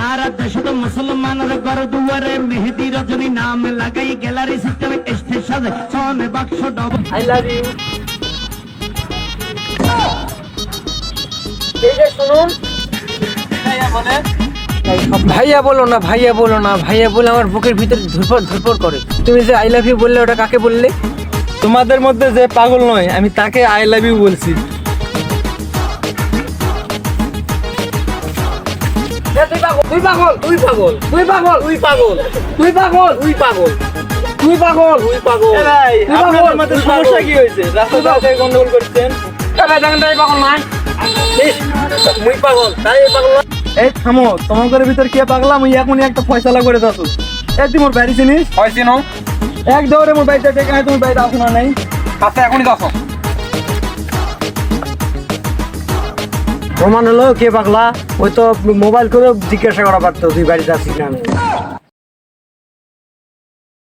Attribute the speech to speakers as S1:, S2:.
S1: আর দেশ তো মুসলমানের ঘর দুয়ারে মেহেদি রজনী নাম লাগাই গ্যালারি সিস্টেমে স্টেজ সাজে সনে বাক্স ডব
S2: আই লাভ ইউ। এই যে শুনুন, ভাইয়া বলো না, ভাইয়া বলো না, ভাইয়া বলে আমার বুকের ভিতরে ধরপড় ধরপড় করে। তুমি যে আই লাভ ইউ বললে ওটা কাকে বললে?
S3: তোমাদের মধ্যে যে পাগল নয় আমি তাকে আই লাভ ইউ বলছি।
S2: তুই পাগল, তুই পাগল, তুই পাগল, তুই পাগল, তুই পাগল, তুই পাগল, তুই পাগল, তুই পাগল, তুই পাগল।
S3: এ ভাই,
S2: তুই পাগল,
S3: আপনাদের মধ্যে
S2: তুই পাগল।
S3: সমস্যা কি হয়েছে? রাস্তাঘাটে গন্ডগোল করছেন।
S2: এ ভাই দেখেন তাই পাগল নয়। ইস, মুই পাগল, তাই এ পাগল নয়।
S3: এই থামো, তোমাদের ভিতর কে পাগলা মুই এখনই একটা ফয়সালা করে দাসু। এই তুই মোর বাড়ি চিনিস?
S2: হয় চিনো?
S3: এক দৌড়ে মোর বাড়িতে ডেকে আয়, তুমি বাড়িতে আসো না নাই?
S2: আচ্ছা এখনই দেখো। প্রমাণ হলো কে পাগলা, ওই তো মোবাইল করে জিজ্ঞাসা করা পারতো তুই বাড়িতে আছিস না।